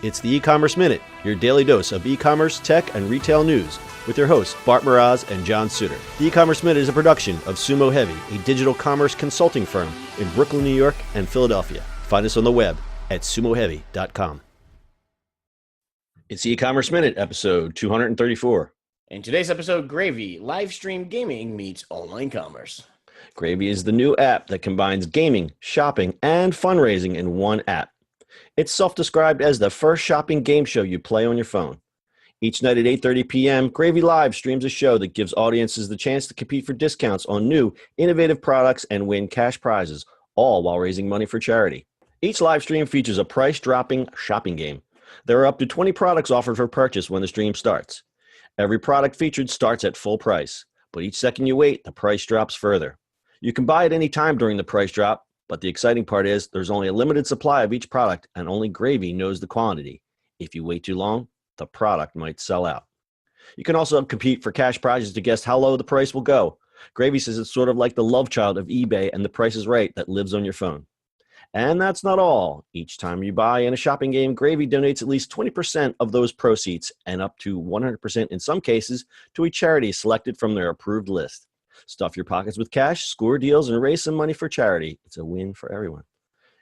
It's the E-Commerce Minute, your daily dose of e-commerce, tech, and retail news with your hosts, Bart Mraz and John Suter. The E-Commerce Minute is a production of Sumo Heavy, a digital commerce consulting firm in Brooklyn, New York, and Philadelphia. Find us on the web at sumoheavy.com. It's the E-Commerce Minute, episode 234. In today's episode, Gravy, live stream gaming meets online commerce. Gravy is the new app that combines gaming, shopping, and fundraising in one app. It's self-described as the first shopping game show you play on your phone. Each night at 8:30 p.m., Gravy Live streams a show that gives audiences the chance to compete for discounts on new, innovative products and win cash prizes, all while raising money for charity. Each live stream features a price-dropping shopping game. There are up to 20 products offered for purchase when the stream starts. Every product featured starts at full price, but each second you wait, the price drops further. You can buy at any time during the price drop, but the exciting part is there's only a limited supply of each product and only Gravy knows the quantity. If you wait too long, the product might sell out. You can also compete for cash prizes to guess how low the price will go. Gravy says it's sort of like the love child of eBay and The Price is Right that lives on your phone. And that's not all. Each time you buy in a shopping game, Gravy donates at least 20% of those proceeds and up to 100% in some cases to a charity selected from their approved list. Stuff your pockets with cash, score deals, and raise some money for charity. It's a win for everyone.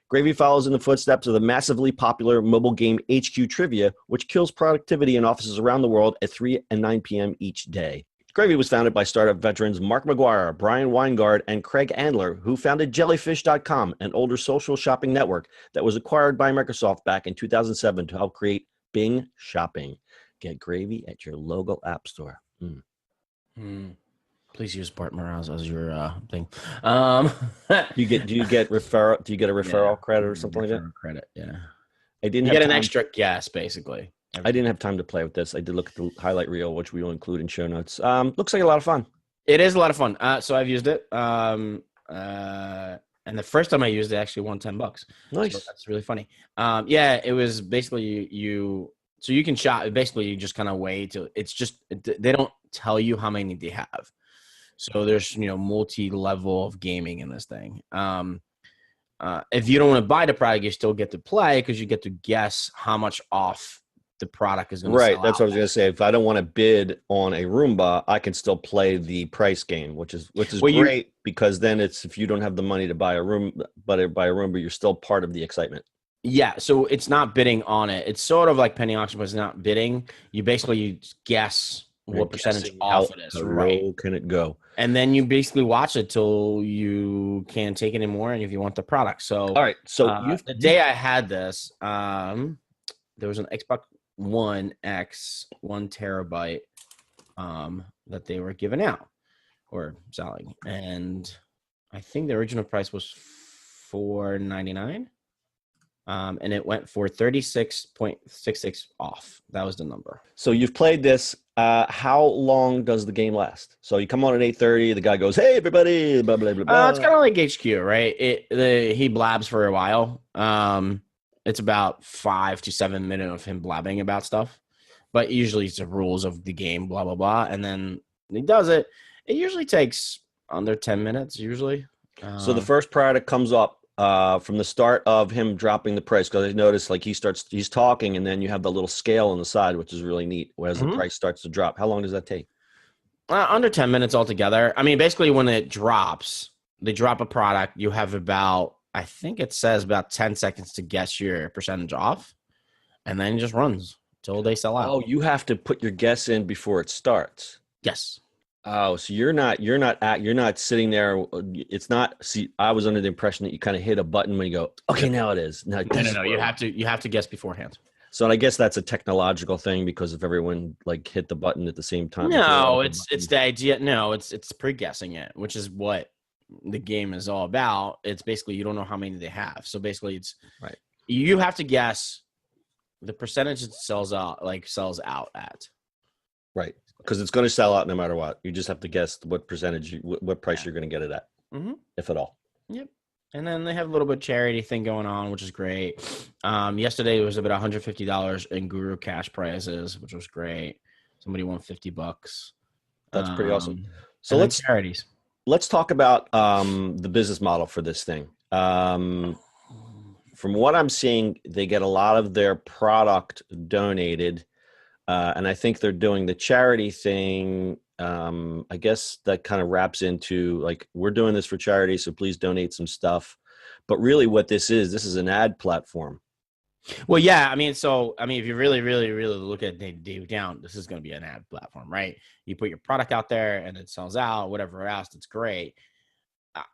Gravy follows in the footsteps of the massively popular mobile game HQ Trivia, which kills productivity in offices around the world at 3 and 9 p.m. each day. Gravy was founded by startup veterans Mark McGuire, Brian Weingard, and Craig Andler, who founded Jellyfish.com, an older social shopping network that was acquired by Microsoft back in 2007 to help create Bing Shopping. Get Gravy at your local app store. Please use Bart Mraz as your thing. Do you get referral credit or something like that? Credit, yeah. You get an extra guess, basically. I didn't have time to play with this. I did look at the highlight reel, which we will include in show notes. Looks like a lot of fun. It is a lot of fun. So I've used it. And the first time I used it, I actually won $10. Nice. So that's really funny. Yeah, it was basically so you can shop. Basically, you just kind of wait till it's just they don't tell you how many they have. So there's, multi-level of gaming in this thing. If you don't want to buy the product, you still get to play because you get to guess how much off the product is going to sell. Right. That's what I was going to say. If I don't want to bid on a Roomba, I can still play the price game, which is great because then it's if you don't have the money to buy a Roomba, you're still part of the excitement. Yeah. So it's not bidding on it. It's sort of like penny auction, but it's not bidding. You guess what percentage off it is. How low can it go? And then you basically watch it till you can't take it anymore, and if you want the product. So all right. So the day I had this, there was an Xbox One X 1 terabyte that they were giving out or selling, and I think the original price was $4.99. And it went for 36.66 off. That was the number. So you've played this. How long does the game last? So you come on at 8:30. The guy goes, "Hey, everybody!" Blah blah blah blah. It's kind of like HQ, right? He blabs for a while. It's about 5 to 7 minutes of him blabbing about stuff, but usually it's the rules of the game, blah blah blah, and then he does it. It usually takes under 10 minutes. Usually. So the first product comes up. From the start of him dropping the price, because I noticed like he's talking and then you have the little scale on the side, which is really neat. Whereas the price starts to drop. How long does that take? Under 10 minutes altogether. I mean, basically when they drop a product, you have about, I think it says about 10 seconds to guess your percentage off. And then it just runs till they sell out. Oh, you have to put your guess in before it starts. Yes. Oh, so you're not sitting there. It's not. See, I was under the impression that you kind of hit a button when you go, okay, now it is. No. You have to guess beforehand. So I guess that's a technological thing because if everyone like hit the button at the same time. No, it's the idea. No, it's pre-guessing it, which is what the game is all about. It's basically you don't know how many they have. So basically, it's right. You have to guess the percentage it sells out at. Right. Because it's going to sell out no matter what. You just have to guess what percentage, what price you're going to get it at, if at all. Yep. And then they have a little bit of charity thing going on, which is great. Yesterday it was about $150 in Guru cash prizes, which was great. Somebody won $50. That's pretty awesome. So let's charities. Let's talk about the business model for this thing. from what I'm seeing, they get a lot of their product donated. And I think they're doing the charity thing. I guess that kind of wraps into like, we're doing this for charity, so please donate some stuff. But really what this is an ad platform. Well, yeah, I mean, if you really, really, really look at it deep down, this is going to be an ad platform, right? You put your product out there and it sells out, whatever else, it's great.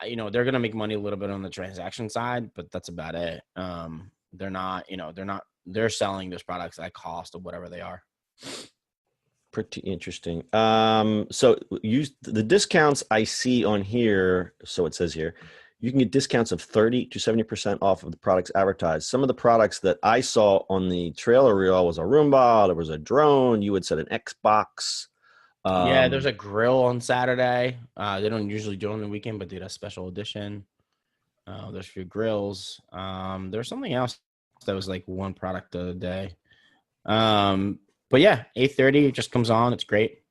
They're going to make money a little bit on the transaction side, but that's about it. They're selling those products at cost of whatever they are. Pretty interesting. So the discounts I see on here. So it says here, you can get discounts of 30 to 70% off of the products advertised. Some of the products that I saw on the trailer reel was a Roomba, there was a drone, you had said an Xbox. Yeah, there's a grill on Saturday. They don't usually do it on the weekend, but they did a special edition. There's a few grills. There's something else that was like one product of the day. But yeah, 8:30 it just comes on. It's great,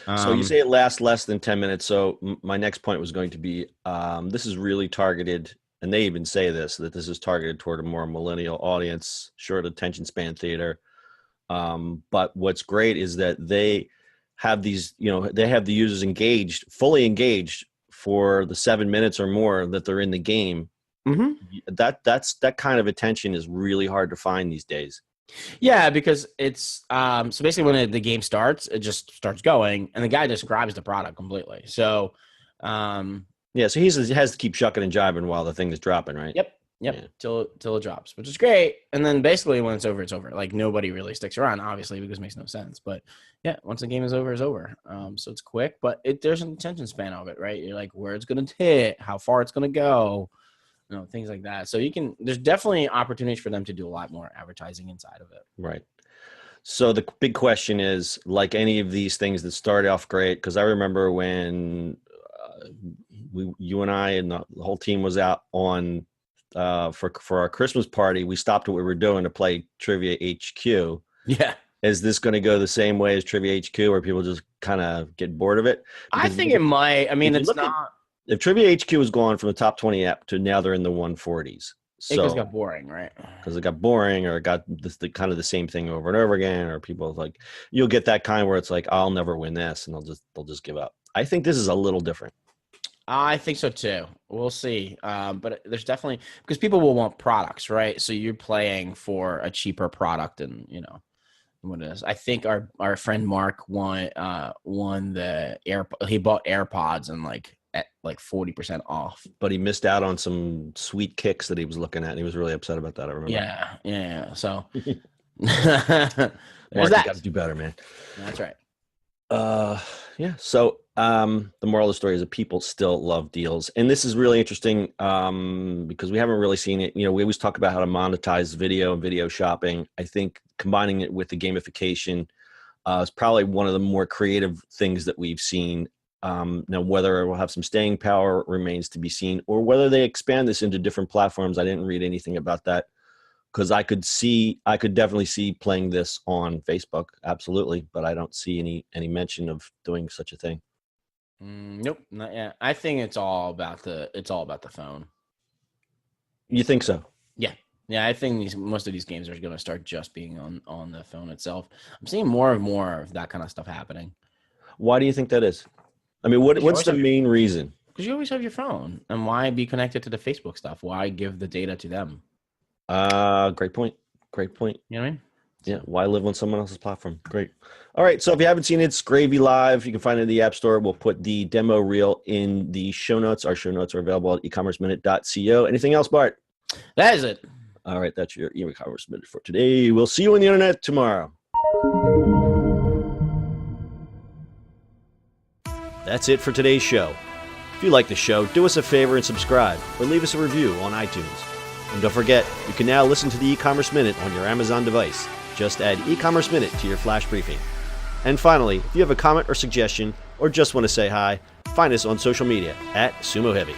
So you say it lasts less than 10 minutes. So my next point was going to be, this is really targeted, and they even say that this is targeted toward a more millennial audience, short attention span theater. But what's great is that they have these, they have the users fully engaged for the 7 minutes or more that they're in the game. Mm-hmm. That kind of attention is really hard to find these days. Yeah, because it's so basically when the game starts, it just starts going, and the guy describes the product completely. So, so he has to keep shucking and jiving while the thing is dropping, right? Yep. Yeah. Till it drops, which is great. And then basically when it's over, it's over. Like nobody really sticks around, obviously, because it makes no sense. But yeah, once the game is over, it's over. So it's quick, but there's an attention span of it, right? You're like where it's gonna hit, how far it's gonna go. Things like that. So there's definitely opportunities for them to do a lot more advertising inside of it. Right. So the big question is, like any of these things that started off great, because I remember when you and I and the whole team was out on for our Christmas party, we stopped what we were doing to play Trivia HQ. Yeah. Is this going to go the same way as Trivia HQ, where people just kind of get bored of it? Because I think it might. I mean, it's not. If Trivia HQ has gone from the top 20 app to now they're in the 140s. So, it just got boring, right? Because it got boring, or it got the kind of the same thing over and over again, or people like, you'll get that kind where it's like, I'll never win this, and they'll just give up. I think this is a little different. I think so too. We'll see. But there's definitely, because people will want products, right? So you're playing for a cheaper product, and what it is. I think our friend Mark won the he bought AirPods and at 40% off. But he missed out on some sweet kicks that he was looking at, and he was really upset about that. I remember. Yeah. So Mark, you got to do better, man. That's right. Yeah. So the moral of the story is that people still love deals, and this is really interesting because we haven't really seen it. We always talk about how to monetize video and video shopping. I think combining it with the gamification is probably one of the more creative things that we've seen. Now, whether it will have some staying power remains to be seen, or whether they expand this into different platforms. I didn't read anything about that, because I could definitely see playing this on Facebook, absolutely, but I don't see any mention of doing such a thing. Nope, not yet. I think it's all about the phone. You think so? Yeah. I think most of these games are going to start just being on the phone itself. I'm seeing more and more of that kind of stuff happening. Why do you think that is? I mean, what's the main reason? Because you always have your phone, and why be connected to the Facebook stuff? Why give the data to them? Great point. You know what I mean? Yeah. Why live on someone else's platform? Great. All right. So if you haven't seen it, it's Gravy Live. You can find it in the App Store. We'll put the demo reel in the show notes. Our show notes are available at ecommerceminute.co. Anything else, Bart? That is it. All right. That's your e-commerce minute for today. We'll see you on the internet tomorrow. That's it for today's show. If you like the show, do us a favor and subscribe, or leave us a review on iTunes. And don't forget, you can now listen to the e-commerce minute on your Amazon device. Just add e-commerce minute to your flash briefing. And finally, if you have a comment or suggestion, or just want to say hi, find us on social media at Sumo Heavy.